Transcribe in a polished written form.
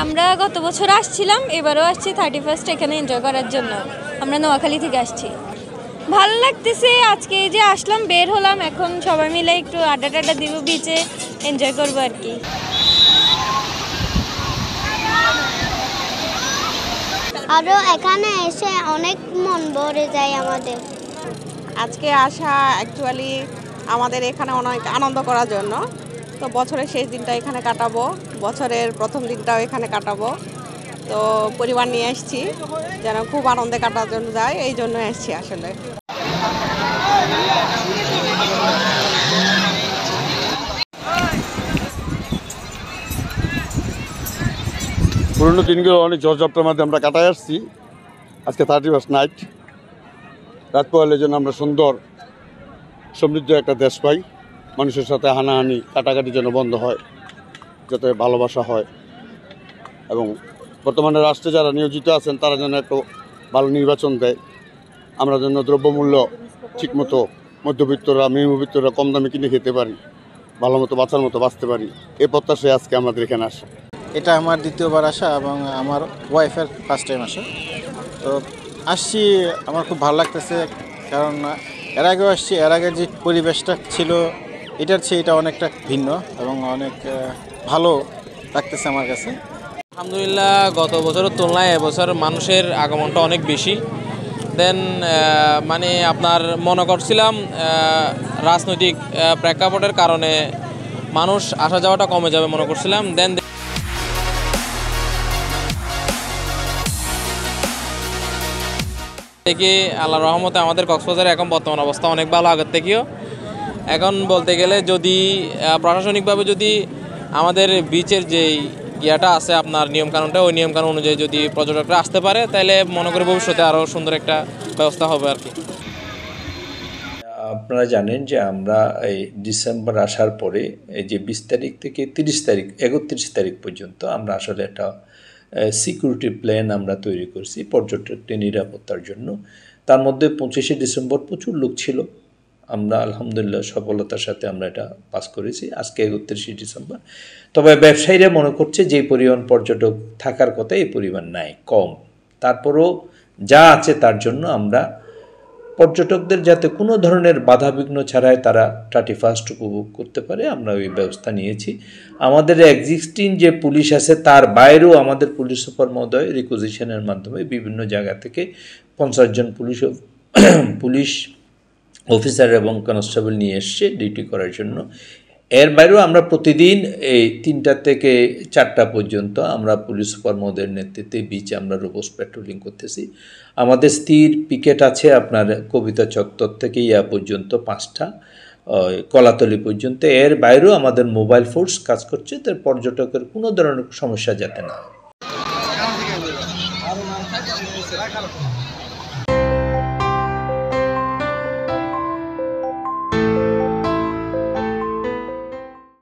আমরা গত বছর আসছিলাম, এবারও আসছি 31st এখানে এনজয় করার জন্য। আমরা নোয়াখালী থেকে আসছি, ভালো লাগতেছে। আজকে এই যে আসলাম, বের হলাম, এখন সবাই মিলে একটু আড্ডা টাড্ডা দিব, বিচে এনজয় করবো আর কি। আরও এখানে এসে অনেক মন ভরে যায় আমাদের। আজকে আসা অ্যাকচুয়ালি আমাদের এখানে অনেক আনন্দ করার জন্য। তো বছরের শেষ দিনটা এখানে কাটাবো, বছরের প্রথম দিনটাও এখানে কাটাবো। তো পরিবার নিয়ে এসেছি যেন খুব আনন্দে কাটার জন্য যায়, এই জন্য এসেছি আসলে। পুরনো দিনগুলো অনেক ঝড়ঝাপটার মধ্যে আমরা কাটাই আসছি। আজকে 31st নাইট, রাত পোহালের জন্য আমরা সুন্দর সমৃদ্ধ একটা দেশ পাই। মানুষের সাথে হানাহানি কাটাকাটি যেন বন্ধ হয়, যাতে ভালোবাসা হয়, এবং বর্তমানে রাষ্ট্রে যারা নিয়োজিত আছেন তারা যেন একটু ভালো নির্বাচন দেয়। আমরা যেন দ্রব্যমূল্য ঠিকমতো মধ্যবিত্তরা নিম্নবিত্তরা কম দামে কিনে খেতে পারি, ভালো মতো বাঁচার মতো বাঁচতে পারি, এই প্রত্যাশায় আজকে আমাদের এখানে আসা। এটা আমার দ্বিতীয়বার আসা এবং আমার ওয়াইফের ফার্স্ট টাইম আসা। তো আসছি, আমার খুব ভালো লাগতেছে, কারণ এর আগেও আসছি, এর আগে যে পরিবেশটা ছিল এটার চেয়ে এটা অনেকটা ভিন্ন এবং অনেক ভালো লাগতেছে আমার কাছে। আলহামদুলিল্লাহ, গত বছরের তুলনায় এবছর মানুষের আগমনটা অনেক বেশি। দেন মানে আপনার মনে করছিলাম রাজনৈতিক প্রেক্ষাপটের কারণে মানুষ আসা যাওয়াটা কমে যাবে মনে করছিলাম। দেন থেকে আল্লাহর রহমতে আমাদের কক্সবাজারে এখন বর্তমান অবস্থা অনেক ভালো, আগের থেকেও। এখন বলতে গেলে যদি প্রশাসনিকভাবে যদি আমাদের বিচের যে ইয়াটা আছে আপনার নিয়মকানুনটা, ওই নিয়মকানুন অনুযায়ী যদি পর্যটকরা আসতে পারে, তাহলে মনে করি ভবিষ্যতে আরও সুন্দর একটা ব্যবস্থা হবে আর কি। আপনারা জানেন যে আমরা এই ডিসেম্বর আসার পরে এই যে 20 তারিখ থেকে 30 তারিখ 31 তারিখ পর্যন্ত আমরা আসলে একটা সিকিউরিটি প্ল্যান আমরা তৈরি করছি পর্যটকদের নিরাপত্তার জন্য। তার মধ্যে 25শে ডিসেম্বর প্রচুর লোক ছিল, আমরা আলহামদুলিল্লাহ সফলতার সাথে আমরা এটা পাস করেছি। আজকে 31শে ডিসেম্বর, তবে ব্যবসায়ীরা মনে করছে যে পরিমাণ পর্যটক থাকার কথা এই পরিমাণ নাই, কম। তারপরও যা আছে তার জন্য আমরা পর্যটকদের যাতে কোনো ধরনের বাধাবিঘ্ন ছাড়াই তারা 31st উপভোগ করতে পারে, আমরা ওই ব্যবস্থা নিয়েছি। আমাদের এক্সিস্টিং যে পুলিশ আছে তার বাইরেও আমাদের পুলিশ সুপার মহোদয় রিকুইজিশনের মাধ্যমে বিভিন্ন জায়গা থেকে 50 জন পুলিশ অফিসার এবং কনস্টেবল নিয়ে এসছে ডিউটি করার জন্য। এর বাইরেও আমরা প্রতিদিন এই 3টা থেকে 4টা পর্যন্ত আমরা পুলিশ সুপার মহোদয়ের নেতৃত্বে বিচে আমরা রোবোস্ট পেট্রোলিং করতেছি। আমাদের স্থির পিকেট আছে আপনার কবিতা চত্বর থেকে ইয়া পর্যন্ত 5টা, কলাতলি পর্যন্ত। এর বাইরেও আমাদের মোবাইল ফোর্স কাজ করছে, তার পর্যটকের কোনো ধরনের সমস্যা যাতে না হয়।